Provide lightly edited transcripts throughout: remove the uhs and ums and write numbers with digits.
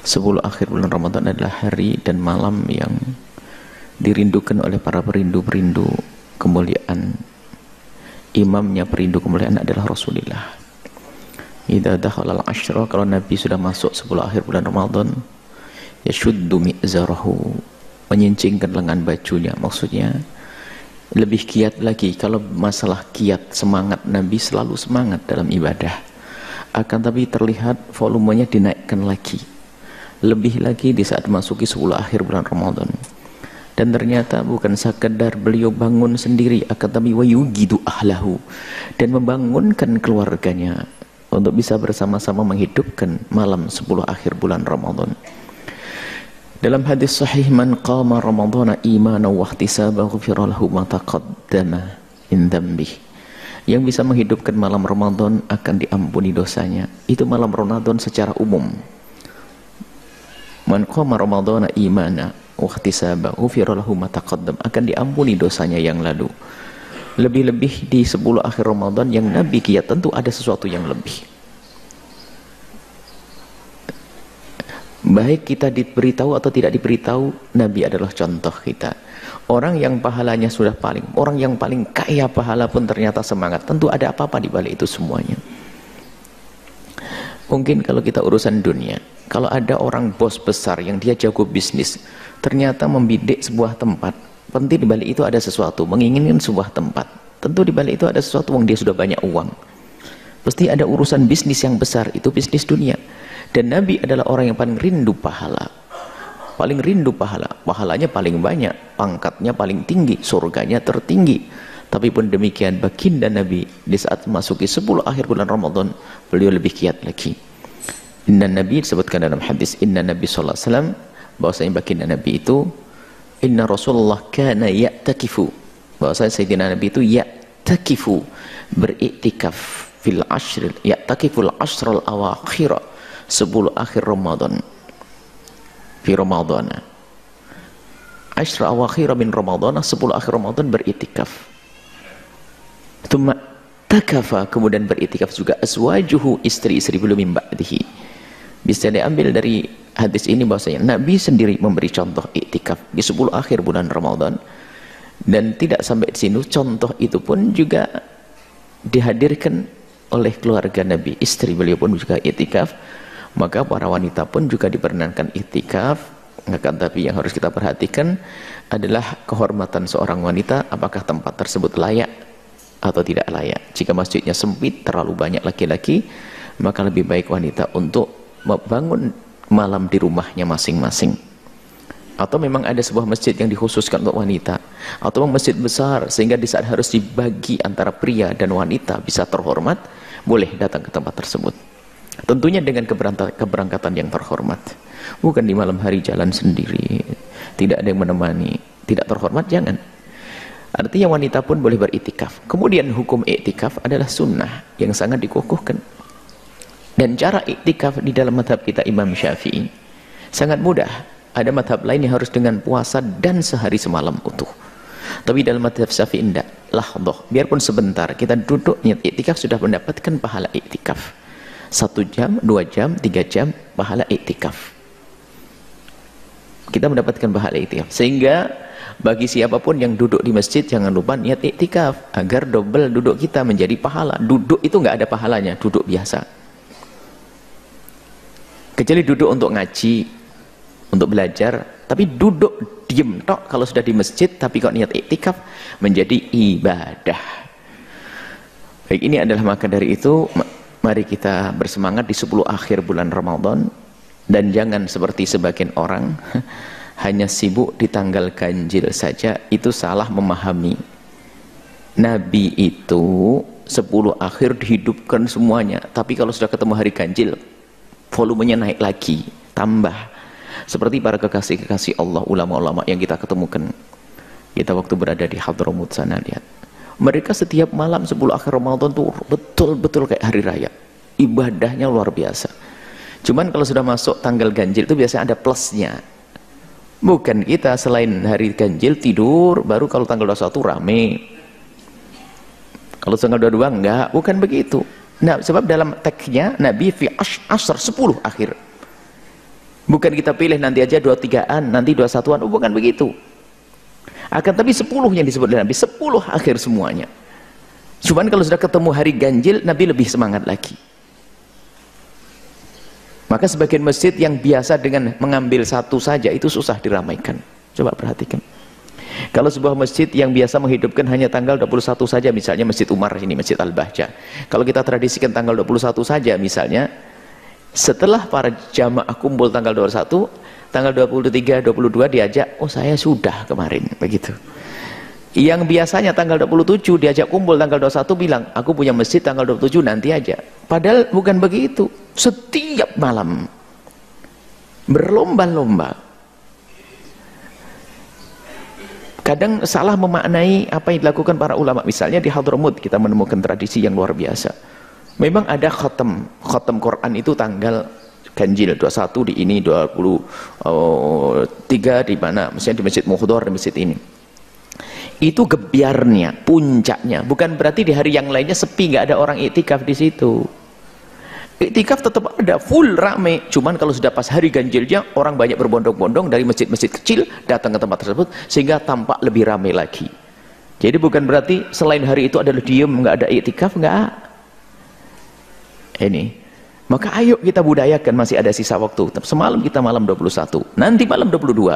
10 akhir bulan Ramadan adalah hari dan malam yang dirindukan oleh para perindu-perindu kemuliaan. Imamnya perindu kemuliaan adalah Rasulullah. Idza dakhala al-ashra, kalau Nabi sudah masuk 10 akhir bulan Ramadan, yashuddu mi'zarahu, menyincingkan lengan bajunya. Maksudnya lebih giat lagi. Kalau masalah giat, semangat, Nabi selalu semangat dalam ibadah. Akan tapi terlihat volumenya dinaikkan lagi, lebih lagi di saat masuki 10 akhir bulan Ramadan. Dan ternyata bukan sekedar beliau bangun sendiri, akan tapi wayugidu ahlahu, dan membangunkan keluarganya untuk bisa bersama-sama menghidupkan malam 10 akhir bulan Ramadan. Dalam hadis sahih, man qama ramadhana imanan wa ihtisaban ghufira lahu ma taqaddama min dzambih. Yang bisa menghidupkan malam Ramadan akan diampuni dosanya. Itu malam Ramadan secara umum. Man qama ramadhana imanan wa ihtisaban ghufira lahu ma taqaddama, akan diampuni dosanya yang lalu. Lebih-lebih di 10 akhir Ramadan yang Nabi giat, tentu ada sesuatu yang lebih. Baik kita diberitahu atau tidak diberitahu, Nabi adalah contoh kita. Orang yang pahalanya sudah orang yang paling kaya pahala pun ternyata semangat. Tentu ada apa-apa di balik itu semuanya. Mungkin kalau kita urusan dunia, kalau ada orang bos besar yang dia jago bisnis, ternyata membidik sebuah tempat, penting di balik itu ada sesuatu, menginginkan sebuah tempat. Tentu di balik itu ada sesuatu, dia sudah banyak uang. Pasti ada urusan bisnis yang besar, itu bisnis dunia. Dan Nabi adalah orang yang paling rindu pahala. Paling rindu pahala. Pahalanya paling banyak, pangkatnya paling tinggi, surganya tertinggi. Tapi pun demikian, baginda Nabi di saat memasuki 10 akhir bulan Ramadan, beliau lebih giat lagi. Inna Nabi, disebutkan dalam hadis Inna Nabi sallallahu alaihi wasallam, bahwasanya baginda Nabi itu, Inna Rasulullah kana ya'takifu, bahwasanya Sayyidina Nabi itu ya'takifu, beriktikaf fil ashril, ya'takiful ashrul awakhir, 10 akhir Ramadan, fi Ramadan, ashr awakhir min Ramadan, 10 akhir Ramadan beriktikaf. Tsumma takafa, kemudian beriktikaf juga azwajuhu, istri-istri beliau min ba'dihi. Bisa diambil dari hadis ini bahwasanya Nabi sendiri memberi contoh iktikaf di 10 akhir bulan Ramadan. Dan tidak sampai di sini, contoh itu pun juga dihadirkan oleh keluarga Nabi, istri beliau pun juga iktikaf. Maka para wanita pun juga diperkenankan iktikaf. Akan tapi yang harus kita perhatikan adalah kehormatan seorang wanita, apakah tempat tersebut layak atau tidak layak. Jika masjidnya sempit, terlalu banyak laki-laki, maka lebih baik wanita untuk membangun malam di rumahnya masing-masing. Atau memang ada sebuah masjid yang dikhususkan untuk wanita, atau masjid besar sehingga di saat harus dibagi antara pria dan wanita bisa terhormat, boleh datang ke tempat tersebut. Tentunya dengan keberangkatan yang terhormat, bukan di malam hari jalan sendiri, tidak ada yang menemani, tidak terhormat, jangan. Artinya wanita pun boleh beriktikaf. Kemudian hukum iktikaf adalah sunnah yang sangat dikukuhkan. Dan cara iktikaf di dalam mazhab kita Imam Syafi'i sangat mudah. Ada mazhab lain yang harus dengan puasa dan sehari semalam utuh. Tapi dalam mazhab Syafi'i tidak, lahdoh, biarpun sebentar kita duduk niat iktikaf sudah mendapatkan pahala iktikaf. 1 jam, 2 jam, 3 jam pahala iktikaf. Kita mendapatkan pahala iktikaf. Sehingga bagi siapapun yang duduk di masjid, jangan lupa niat iktikaf agar double duduk kita menjadi pahala. Duduk itu nggak ada pahalanya, duduk biasa. Kecuali duduk untuk ngaji, untuk belajar, tapi duduk diem tok kalau sudah di masjid, tapi kok niat iktikaf menjadi ibadah. Baik, ini adalah maka dari itu mari kita bersemangat di 10 akhir bulan Ramadan. Dan jangan seperti sebagian orang hanya sibuk di tanggal ganjil saja. Itu salah memahami. Nabi itu 10 akhir dihidupkan semuanya, tapi kalau sudah ketemu hari ganjil volumenya naik lagi, tambah. Seperti para kekasih-kekasih Allah, ulama-ulama yang kita ketemukan, kita waktu berada di Hadramut sana, lihat mereka setiap malam 10 akhir Ramadan tuh betul-betul kayak hari raya, ibadahnya luar biasa. Cuman kalau sudah masuk tanggal ganjil itu biasanya ada plusnya. Bukan kita selain hari ganjil tidur, baru kalau tanggal 21 rame, kalau tanggal 22 enggak, bukan begitu. Nah, sebab dalam teksnya Nabi fi ashr 10 akhir. Bukan kita pilih nanti aja 23-an, nanti 21-an, bukan begitu. Akan tapi 10 yang disebut oleh Nabi, 10 akhir semuanya. Cuman kalau sudah ketemu hari ganjil, Nabi lebih semangat lagi. Maka sebagian masjid yang biasa dengan mengambil satu saja, itu susah diramaikan. Coba perhatikan. Kalau sebuah masjid yang biasa menghidupkan hanya tanggal 21 saja, misalnya Masjid Umar ini, Masjid Al-Bahjah. Kalau kita tradisikan tanggal 21 saja misalnya, setelah para jamaah kumpul tanggal 21, tanggal 23, 22 diajak, oh saya sudah kemarin, begitu. Yang biasanya tanggal 27 diajak kumpul tanggal 21 bilang, aku punya masjid tanggal 27 nanti aja. Padahal bukan begitu. Setiap malam berlomba-lomba. Kadang salah memaknai apa yang dilakukan para ulama. Misalnya di Hadramut kita menemukan tradisi yang luar biasa. Memang ada khatam Quran itu tanggal ganjil 21 di ini, 23 di mana, misalnya di Masjid Muhdhar, di masjid ini. Itu gebiarnya, puncaknya. Bukan berarti di hari yang lainnya sepi, nggak ada orang iktikaf di situ. Iktikaf tetap ada, full rame. Cuman kalau sudah pas hari ganjilnya, orang banyak berbondong-bondong dari masjid-masjid kecil datang ke tempat tersebut, sehingga tampak lebih ramai lagi. Jadi bukan berarti selain hari itu adalah diem, nggak ada iktikaf, nggak. Ini. Maka ayo kita budayakan, masih ada sisa waktu. Semalam kita malam 21, nanti malam 22.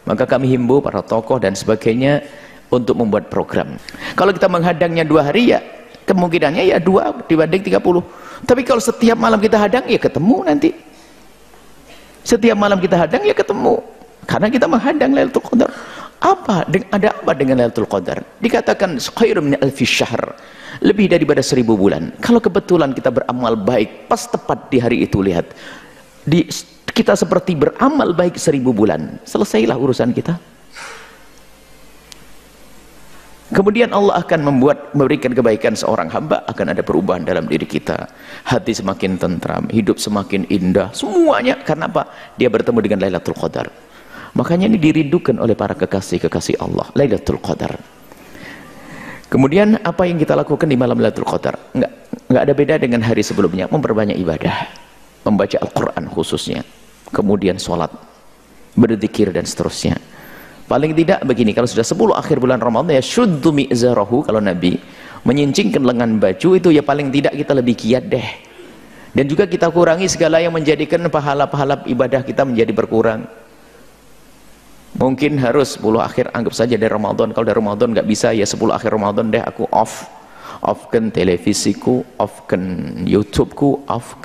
Maka kami himbau para tokoh dan sebagainya untuk membuat program. Kalau kita menghadangnya 2 hari ya, kemungkinannya ya 2 dibanding 30. Tapi kalau setiap malam kita hadang ya ketemu nanti. Setiap malam kita hadang ya ketemu. Karena kita menghadang Lailatul Qadar. Ada apa dengan Lailatul Qadar? Dikatakan khairun min alfi syahr. Lebih daripada 1000 bulan. Kalau kebetulan kita beramal baik pas tepat di hari itu, lihat. Kita seperti beramal baik 1000 bulan. Selesailah urusan kita. Kemudian Allah akan memberikan kebaikan seorang hamba, akan ada perubahan dalam diri kita. Hati semakin tentram, hidup semakin indah, semuanya. Karena apa? Dia bertemu dengan Lailatul Qadar. Makanya ini dirindukan oleh para kekasih-kekasih Allah, Lailatul Qadar. Kemudian apa yang kita lakukan di malam Lailatul Qadar? Enggak ada beda dengan hari sebelumnya, memperbanyak ibadah, membaca Al-Quran khususnya, kemudian sholat, berzikir dan seterusnya. Paling tidak begini, kalau sudah 10 akhir bulan Ramadan ya syuddu mi'zarahu, kalau Nabi menyincingkan lengan baju itu ya paling tidak kita lebih giat deh. Dan juga kita kurangi segala yang menjadikan pahala-pahala ibadah kita menjadi berkurang. Mungkin harus 10 akhir anggap saja dari Ramadan. Kalau dari Ramadan nggak bisa ya 10 akhir Ramadan deh aku offkan televisiku, offkan YouTubeku, off.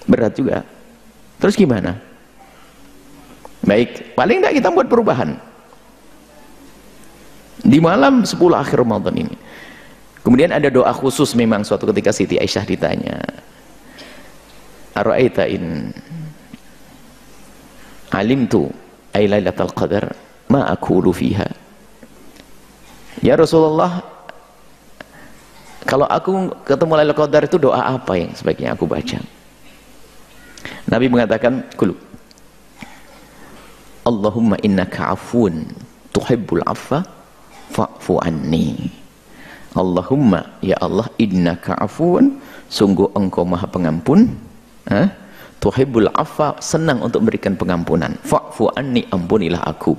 Berat juga. Terus gimana? Baik, paling tidak kita buat perubahan di malam 10 akhir Ramadan ini. Kemudian ada doa khusus. Memang suatu ketika Siti Aisyah ditanya, ara'aita in alimtu ay lailatul qadar ma aqulu fiha. Ya Rasulullah, kalau aku ketemu Lailatul Qadar itu doa apa yang sebaiknya aku baca? Nabi mengatakan, kulu Allahumma innaka afun tuhibbul afwa fa'fu anni. Allahumma, ya Allah, innaka afun, sungguh engkau maha pengampun, tuhibbul afwa, senang untuk memberikan pengampunan, fa'fu anni, ampunilah aku.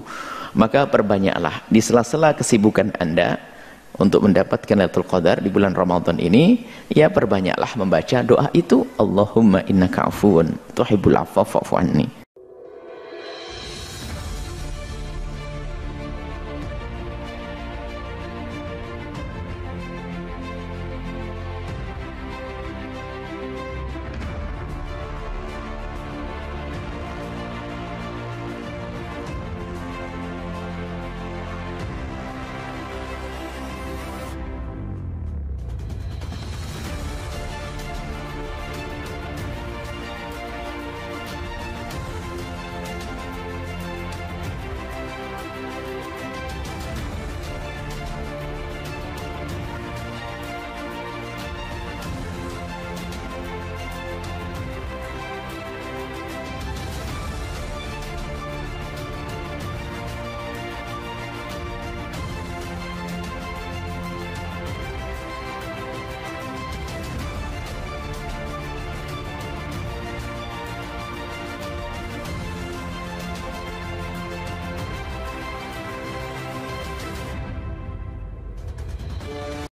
Maka perbanyaklah di sela-sela kesibukan Anda untuk mendapatkan Lailatul Qadar di bulan Ramadan ini, ya perbanyaklah membaca doa itu, Allahumma innaka afun tuhibbul afwa fa'fu anni.